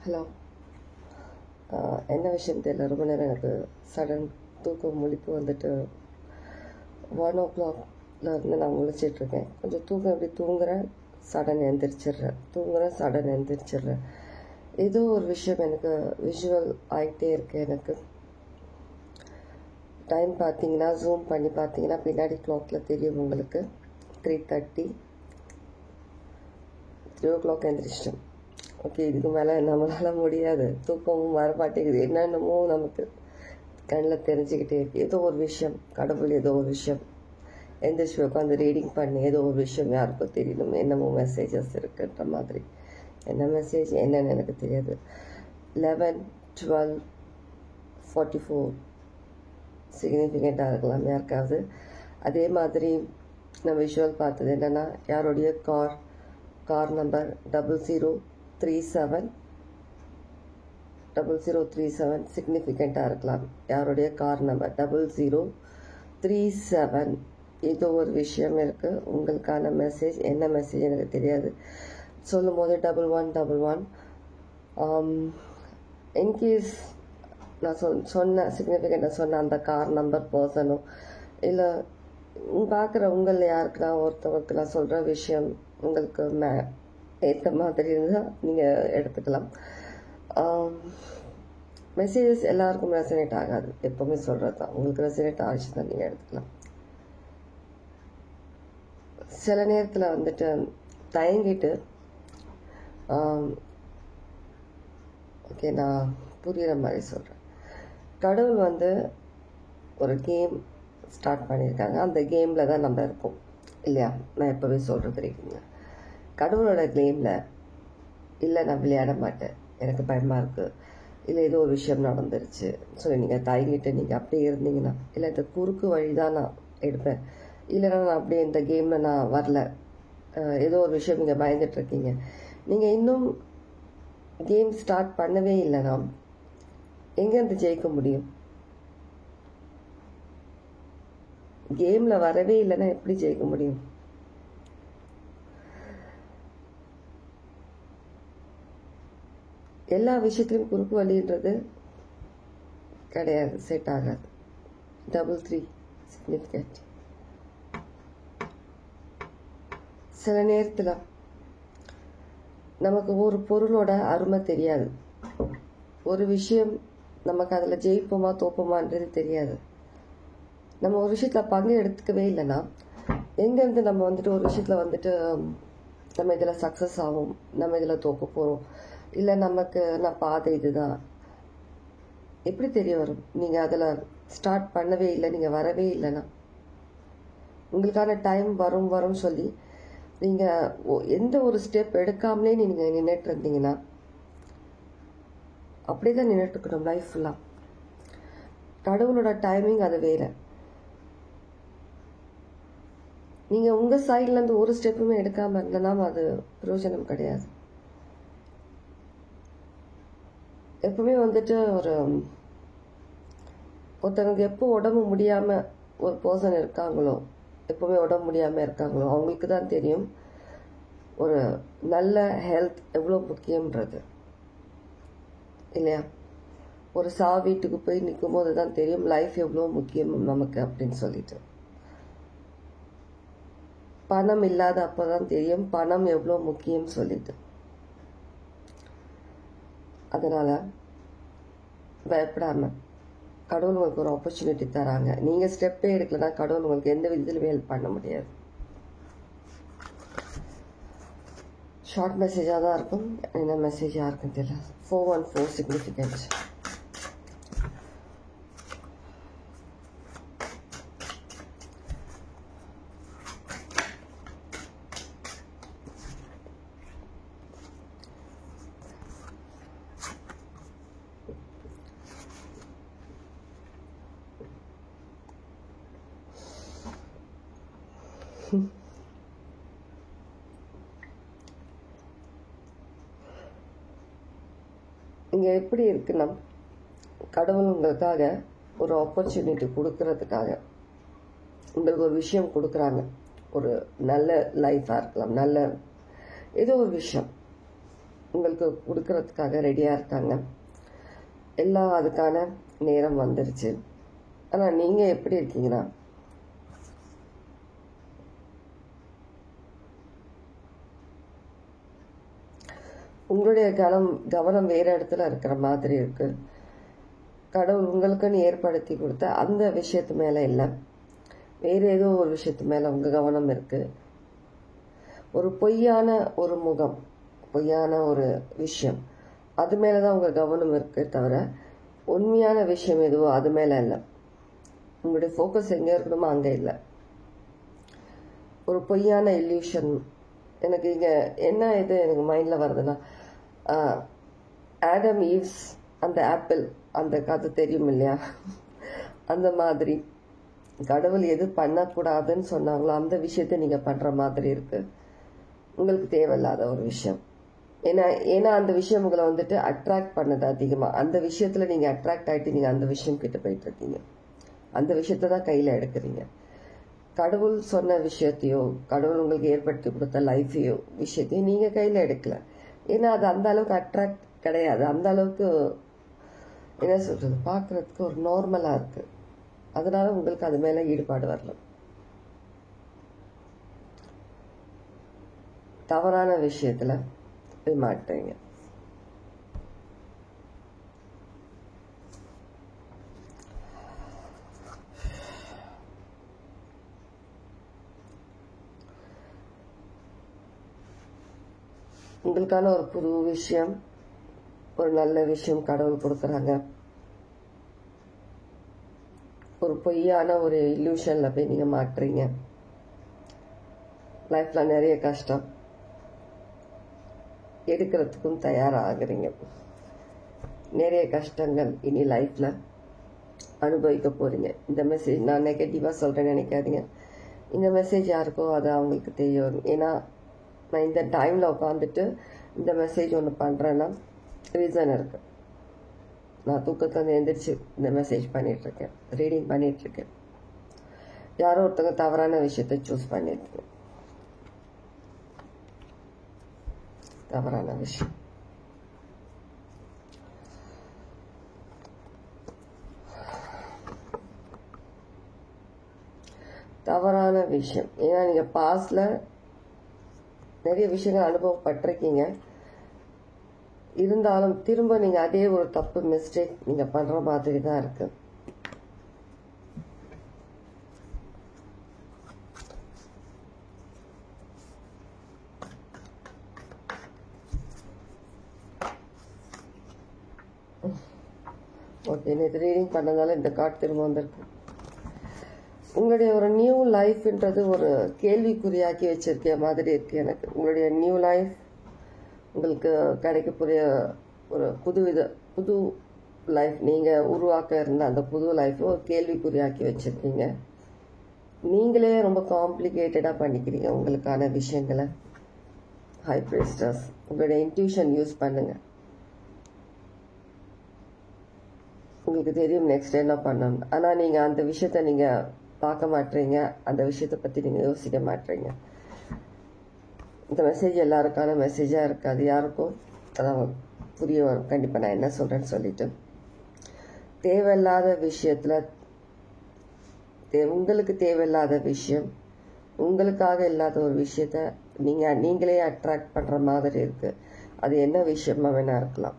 Hello. என்ன விஷயம் தெரியல, ரொம்ப நேரம் எனக்கு சடன் தூக்கம் முழிப்பு வந்துட்டு 1 o'clock இருந்து நான் முழிச்சிட்ருக்கேன். கொஞ்சம் தூக்கம் எப்படி தூங்குறேன், சடன் எந்திரிச்சிட்றேன். ஏதோ ஒரு விஷயம் எனக்கு விஷுவல் ஆகிட்டே இருக்கு. எனக்கு டைம் பார்த்தீங்கன்னா ஜூம் பண்ணி பார்த்தீங்கன்னா பின்னாடி கிளாக்கில் தெரியும் உங்களுக்கு 3:30. 3 o'clock எந்திரிச்சிட்டேன். ஓகே, இதுக்கு மேலே நம்மளால் முடியாது, தூக்கமும் வரமாட்டேங்குது, என்னென்னமோ நமக்கு கண்ணில் தெரிஞ்சுக்கிட்டே இருக்கு. ஏதோ ஒரு விஷயம், கடவுள் ஏதோ ஒரு விஷயம் எந்திரிச்சு உட்காந்து ரீடிங் பண்ணி ஏதோ ஒரு விஷயம் யாருக்கும் தெரியணும், என்னமோ மெசேஜஸ் இருக்குன்ற மாதிரி. என்ன மெசேஜ் என்னன்னு எனக்கு தெரியாது. 11:12:44 சிக்னிஃபிகண்ட்டாக இருக்கலாம் யாருக்காவது. அதே மாதிரி நான் விஷுவல் பார்த்தது என்னென்னா, யாருடைய கார் நம்பர் 0037 சிக்னிஃபிகண்ட்டாக இருக்கலாம். யாருடைய கார் நம்பர் 0037. ஏதோ ஒரு விஷயம் இருக்குது, உங்களுக்கான மெசேஜ். என்ன மெசேஜ் எனக்கு தெரியாது. சொல்லும் போது 1111. இன்கேஸ் நான் சொன்ன சிக்னிஃபிகண்ட்டாக சொன்ன அந்த கார் நம்பர் பர்சனோ இல்லை பார்க்குற உங்களில் யாருக்குனா ஒருத்தவங்களுக்கு நான் சொல்கிற விஷயம் உங்களுக்கு ஏற்ற மாதிரி இருந்தால் நீங்கள் எடுத்துக்கலாம். மெசேஜஸ் எல்லாருக்கும் ரெசனேட் ஆகாது, எப்போவுமே சொல்கிறது தான். உங்களுக்கு ரெசனேட் ஆகிச்சு தான் நீங்கள் எடுத்துக்கலாம். சில நேரத்தில் வந்துட்டு தயங்கிட்டு ஓகே, நான் புரிகிற மாதிரி சொல்கிறேன். கடவுள் ஒரு கேம் ஸ்டார்ட் பண்ணியிருக்காங்க. அந்த கேமில் தான் நம்ம இருப்போம் இல்லையா? நான் எப்போவே சொல்கிறது இருக்குங்க, கடவுளோட கேமில் இல்லை நான் விளையாட மாட்டேன், எனக்கு பயமாக இருக்குது, இல்லை ஏதோ ஒரு விஷயம் நடந்துருச்சு சொல்லி நீங்கள் தயங்கிட்டு நீங்கள் அப்படியே இருந்தீங்கன்னா, இல்லை இந்த குறுக்கு வழி தான் நான் எடுப்பேன், இல்லைன்னா நான் அப்படியே இந்த கேமில் நான் வரல, ஏதோ ஒரு விஷயம் நீங்கள் பயந்துட்டுருக்கீங்க, நீங்கள் இன்னும் கேம் ஸ்டார்ட் பண்ணவே இல்லைனா எங்கேருந்து ஜெயிக்க முடியும்? கேமில் வரவே இல்லைன்னா எப்படி ஜெயிக்க முடியும்? எல்லா விஷயத்திலும் குறுக்கு வழின்றது கிடையாது, செட் ஆகாது. 33 சிக்னிஃபிகண்ட். சில நேரத்தில் நமக்கு ஒரு பொருளோட அருமை தெரியாது, ஒரு விஷயம் நமக்கு அதில் ஜெயிப்போமா தோப்போமான்றது தெரியாது. நம்ம ஒரு விஷயத்தில் பங்கு எடுத்துக்கவே இல்லைன்னா எங்கேருந்து நம்ம ஒரு விஷயத்தில் நம்ம இதில் சக்ஸஸ் ஆகும், நம்ம இதில் தோக்க போகிறோம், இல்லை நமக்கு நான் பாதை இதுதான் எப்படி தெரிய வரும்? நீங்கள் அதில் ஸ்டார்ட் பண்ணவே இல்லை, நீங்கள் வரவே இல்லைன்னா உங்களுக்கான டைம் வரும் சொல்லி நீங்கள் எந்த ஒரு ஸ்டெப் எடுக்காமலே நீங்கள் நின்றுட்டு இருந்தீங்கன்னா அப்படியே தான் நின்றுட்டுருக்கணும் லைஃப் ஃபுல்லாக. கடவுளோட டைமிங் அது வேறு. நீங்கள் உங்கள் சைட்லேருந்து ஒரு ஸ்டெப்புமே எடுக்காமல் இருந்தனா அது பிரயோஜனம் கிடையாது. எப்பவுமே ஒருத்தவங்க எப்போ உடம்பு முடியாமல் ஒரு பர்சன் இருக்காங்களோ, எப்போவுமே உடம்பு முடியாமல் இருக்காங்களோ அவங்களுக்கு தான் தெரியும் ஒரு நல்ல ஹெல்த் எவ்வளோ முக்கியன்றது இல்லையா? ஒரு வீட்டுக்கு போய் நிற்கும் போது தான் தெரியும் லைஃப் எவ்வளோ முக்கியம் நமக்கு அப்படின்னு சொல்லிட்டு. பணம் இல்லாத அப்போ தான் தெரியும் பணம் எவ்வளோ முக்கியம் சொல்லிட்டு. அதனால் பயப்படாம கடவுள் உங்களுக்கு ஒரு ஆப்பர்ச்சுனிட்டி தராங்க. நீங்கள் ஸ்டெப்பே எடுக்கலன்னா கடவுள் உங்களுக்கு எந்த விதத்திலுமே ஹெல்ப் பண்ண முடியாது. ஷார்ட் மெசேஜாக தான் இருக்கும், என்ன மெசேஜாக இருக்குன்னு தெரியல. 414 சிக்னிஃபிகண்ட். இங்கே எப்படி இருக்குன்னா, கடவுள் உங்களுக்காக ஒரு ஆப்பர்ச்சுனிட்டி கொடுக்கறதுக்காக உங்களுக்கு ஒரு விஷயம் கொடுக்குறாங்க. ஒரு நல்ல லைஃபாக இருக்கலாம், நல்ல ஏதோ ஒரு விஷயம் உங்களுக்கு கொடுக்கறதுக்காக ரெடியாக இருக்காங்க. எல்லாம் அதுக்கான நேரம் வந்துருச்சு. ஆனால் நீங்கள் எப்படி இருக்கீங்கன்னா, உங்களுடைய கவனம் வேறு இடத்துல இருக்கிற மாதிரி இருக்கு. கடவுள் உங்களுக்குன்னு ஏற்படுத்தி கொடுத்த அந்த விஷயத்து மேலே இல்லை, வேறு ஏதோ ஒரு விஷயத்து மேலே உங்கள் கவனம் இருக்கு. ஒரு பொய்யான ஒரு முகம், பொய்யான ஒரு விஷயம், அது மேலே தான் உங்கள் கவனம் இருக்கு தவிர உண்மையான விஷயம் எதுவோ அது மேலே இல்லை. உங்களுடைய ஃபோக்கஸ் எங்கே இருக்கணுமோ அங்கே இல்லை. ஒரு பொய்யான இல்யூஷன். எனக்கு இங்கே என்ன இது எனக்கு மைண்டில் வருதுன்னா, ஆடம் ஈவ்ஸ் அந்த ஆப்பிள், அந்த கதை தெரியும் இல்லையா? அந்த மாதிரி கடவுள் எது பண்ணக்கூடாதுன்னு சொன்னாங்களோ அந்த விஷயத்தை நீங்கள் பண்ணுற மாதிரி இருக்கு. உங்களுக்கு தேவையில்லாத ஒரு விஷயம். ஏன்னா அந்த விஷயம் உங்களை வந்துட்டு அட்ராக்ட் பண்ணது அதிகமாக. அந்த விஷயத்தில் நீங்கள் அட்ராக்ட் ஆகிட்டு நீங்கள் அந்த விஷயம் கிட்ட போயிட்டு இருக்கீங்க. அந்த விஷயத்தை தான் கையில் எடுக்கிறீங்க. கடவுள் சொன்ன விஷயத்தையோ, கடவுள் உங்களுக்கு ஏற்படுத்தி கொடுத்த லைஃபையோ விஷயத்தையும் நீங்கள் கையில் எடுக்கல. ஏன்னா அது அந்த அளவுக்கு அட்ராக்ட் கிடையாது. அந்த அளவுக்கு என்ன சொல்கிறது, பார்க்குறதுக்கு ஒரு நார்மலாக இருக்குது. அதனால உங்களுக்கு அது மேலே ஈடுபாடு வரல. தவறான விஷயத்தில் போய் மாட்டுறீங்க. உங்களுக்கான ஒரு புது விஷயம், ஒரு நல்ல விஷயம் கடவுள் கொடுக்குறாங்க. ஒரு பொய்யான ஒரு இல்யூஷன்ல போய் நீங்க மாட்டுறீங்க. லைஃப்ல நிறைய கஷ்டம் எடுக்கிறதுக்கும் தயாராகிறீங்க. நிறைய கஷ்டங்கள் இனி லைஃப்ல அனுபவிக்க போறீங்க. இந்த மெசேஜ் நான் நெகட்டிவா சொல்றேன்னு நினைக்காதீங்க. இந்த மெசேஜ் யாருக்கோ அது அவங்களுக்கு தெரிய வரும். ஏன்னா நான் இந்த டைம்ல உட்காந்துட்டு இந்த மெசேஜ் ஒன்று பண்றேன்னா ரீசன் இருக்கு. நான் தூக்கத்துல எந்திரிச்சு இந்த மெசேஜ் பண்ணிட்டு இருக்கேன், ரீடிங் பண்ணிட்டு இருக்கேன். யாரோ ஒருத்தங்க தவறான விஷயத்தை சூஸ் பண்ணிருக்கேன். தவறான விஷயம். தவறான விஷயம். ஏன்னா நீங்க பாஸ்ட்ல நிறைய விஷயங்கள் அனுபவப்பட்டிருக்கீங்க. இருந்தாலும் திரும்ப நீங்க அதே ஒரு தப்பு மிஸ்டேக் நீங்க பண்ற மாதிரி தான் இருக்கு. ஓகே, நேற்று ரீடிங் பண்ணதால இந்த கார்டு திரும்ப வந்திருக்கு. உங்களுடைய ஒரு நியூ லைஃப்ன்றது ஒரு கேள்விக்குறியாக்கி வச்சிருக்க மாதிரி இருக்கு எனக்கு. உங்களுடைய நியூ லைஃப் உங்களுக்கு கிடைக்கக்கூடிய ஒரு புது லைஃப், நீங்கள் உருவாக்க இருந்த அந்த புது லைஃப் ஒரு கேள்விக்குறியாக்கி வச்சுருக்கீங்க. நீங்களே ரொம்ப காம்ப்ளிகேட்டடாக பண்ணிக்கிறீங்க உங்களுக்கான விஷயங்களை. ஹை பிரிஸ்டர்ஸ், உங்களுடைய இன்ட்யூஷன் யூஸ் பண்ணுங்க. உங்களுக்கு தெரியும் நெக்ஸ்ட் என்ன பண்ணணும். ஆனால் நீங்கள் அந்த விஷயத்த நீங்கள் பார்க்க மாட்டீங்க, அந்த விஷயத்தை பற்றி நீங்கள் யோசிக்க மாட்டீங்க. இந்த மெசேஜ் எல்லாருக்கான மெசேஜாக இருக்காது. யாருக்கும் அதான் புரிய வரும் கண்டிப்பாக நான் என்ன சொல்கிறேன்னு சொல்லிட்டு. தேவையில்லாத விஷயத்தில் உங்களுக்கு தேவையில்லாத விஷயம், உங்களுக்காக இல்லாத ஒரு விஷயத்த நீங்களே அட்ராக்ட் பண்ணுற மாதிரி இருக்கு. அது என்ன விஷயமா வேணா இருக்கலாம்.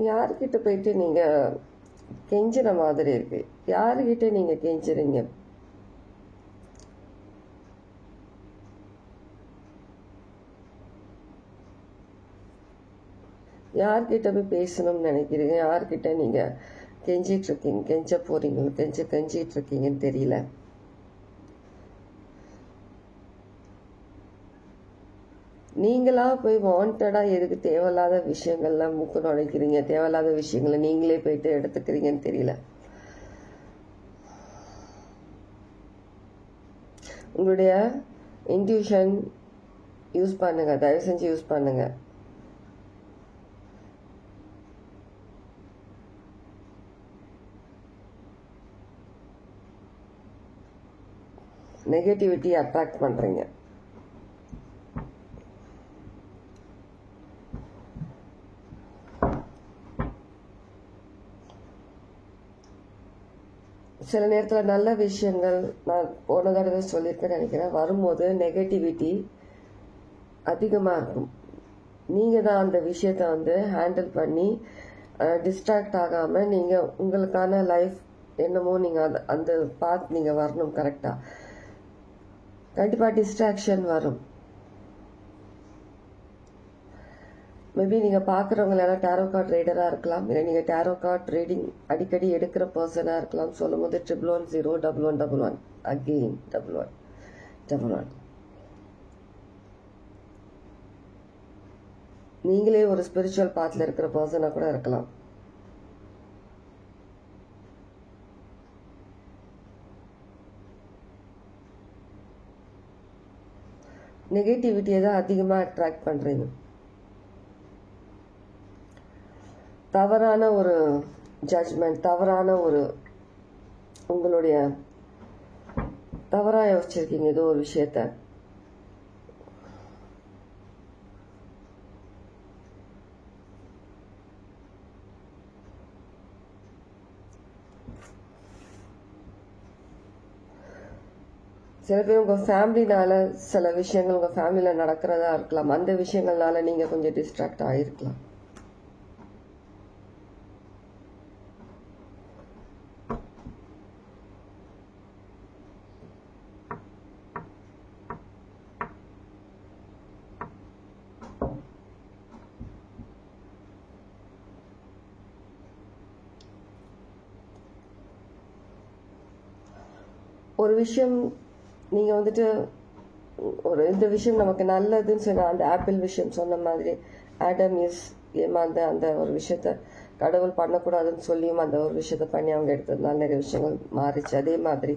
யாருக்கிட்ட போயிட்டு நீங்க கெஞ்சுற மாதிரி இருக்கு. யாருக்கிட்ட நீங்க கெஞ்சுறீங்க? யார்கிட்ட போய் பேசணும்னு நினைக்கிறீங்க? யார்கிட்ட நீங்க கெஞ்சிட்டு இருக்கீங்க, கெஞ்ச போறீங்க, கெஞ்சிட்டு இருக்கீங்கன்னு தெரியல. நீங்களா போய் வாண்டடா எதுக்கு தேவையில்லாத விஷயங்கள்ல மூக்கு நுழைக்கிறீங்க, தேவையில்லாத விஷயங்களை நீங்களே போயிட்டு எடுத்துக்கிறீங்கன்னு தெரியல. உங்களுடைய இன்ட்யூஷன் யூஸ் பண்ணுங்க, தயவு செஞ்சு யூஸ் பண்ணுங்க. நெகட்டிவிட்டி அட்ராக்ட் பண்றீங்க. சில நேரத்தில் நல்ல விஷயங்கள், நான் போன தடவை சொல்லியிருக்கேன்னு நினைக்கிறேன், வரும்போது நெகட்டிவிட்டி அதிகமாக இருக்கும். நீங்கள் தான் அந்த விஷயத்தை வந்து ஹேண்டில் பண்ணி டிஸ்ட்ராக்ட் ஆகாமல் நீங்கள் உங்களுக்கான லைஃப் என்னமோ நீங்கள் அந்த பாத் நீங்கள் வரணும் கரெக்டாக. கண்டிப்பாக டிஸ்ட்ராக்ஷன் வரும். மேபி நீங்கள் பார்க்குறவங்க எல்லாம் டேரோ கார்ட் ரீடராக இருக்கலாம், இல்லை நீங்கள் டேரோ கார்ட் ரீடிங் அடிக்கடி எடுக்கிற பர்சனாக இருக்கலாம். சொல்லும் போது 1101111 அகெயின் 1111. நீங்களே ஒரு ஸ்பிரிச்சுவல் பாத்தில் இருக்கிற பர்சனாக கூட இருக்கலாம். நெகட்டிவிட்டியை தான் அதிகமாக அட்ராக்ட் பண்ணுறீங்க. தவறான ஒரு ஜட்ஜ்மெண்ட், தவறான ஒரு உங்களுடைய தவறாக யோசிச்சிருக்கீங்க ஏதோ ஒரு விஷயத்த. சில பேர் உங்கள் ஃபேமிலினால சில விஷயங்கள் உங்கள் ஃபேமிலியில் நடக்கிறதா இருக்கலாம். அந்த விஷயங்கள்னால நீங்கள் கொஞ்சம் டிஸ்ட்ராக்ட் ஆகிருக்கலாம். ஒரு விஷயம் நீங்கள் வந்துட்டு இந்த விஷயம் நமக்கு நல்லதுன்னு சொன்ன அந்த ஆப்பிள் விஷயம் சொன்ன மாதிரி ஆடம் இஸ் ஏமாந்த அந்த ஒரு விஷயத்த கடவுள் பண்ணக்கூடாதுன்னு சொல்லியும் அந்த ஒரு விஷயத்த பண்ணி அவங்க எடுத்ததுனால நிறைய விஷயங்கள் மாறிச்சு. அதே மாதிரி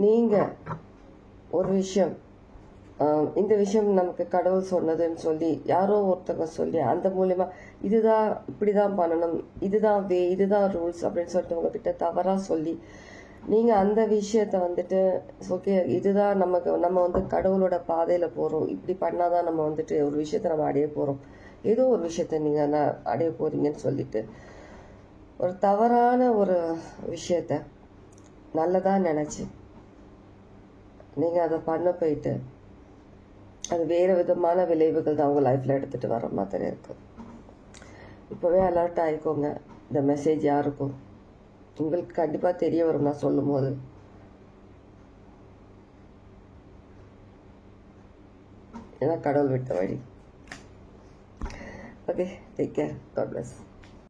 நீங்கள் ஒரு விஷயம் இந்த விஷயம் நமக்கு கடவுள் சொன்னதுன்னு சொல்லி யாரோ ஒருத்தவங்க சொல்லி அந்த மூலயமா இதுதான் இப்படிதான் பண்ணணும், இதுதான் இதுதான் ரூல்ஸ் அப்படின்னு சொல்லிட்டு உங்ககிட்ட தவறாக சொல்லி நீங்கள் அந்த விஷயத்த வந்துட்டு ஓகே இதுதான் நம்ம வந்து கடவுளோட பாதையில் போகிறோம், இப்படி பண்ணாதான் நம்ம வந்துட்டு ஒரு விஷயத்த நம்ம அடைய போகிறோம், ஏதோ ஒரு விஷயத்த நீங்கள் அடைய போகிறீங்கன்னு சொல்லிட்டு ஒரு தவறான ஒரு விஷயத்த நல்லதாக நினச்சி நீங்கள் அதை பண்ண போயிட்டு அது வேறு விதமான விளைவுகள் தான் உங்கள் லைஃப்பில் எடுத்துகிட்டு வர மாதிரி இருக்குது. இப்போவே அலர்ட் ஆகிக்கோங்க. இந்த மெசேஜ் யாருக்கும் உங்களுக்கு கண்டிப்பாக தெரிய வரும் நான் சொல்லும் போது. ஏன்னா கடவுள் விட்ட வழி. Okay, take care. God plus.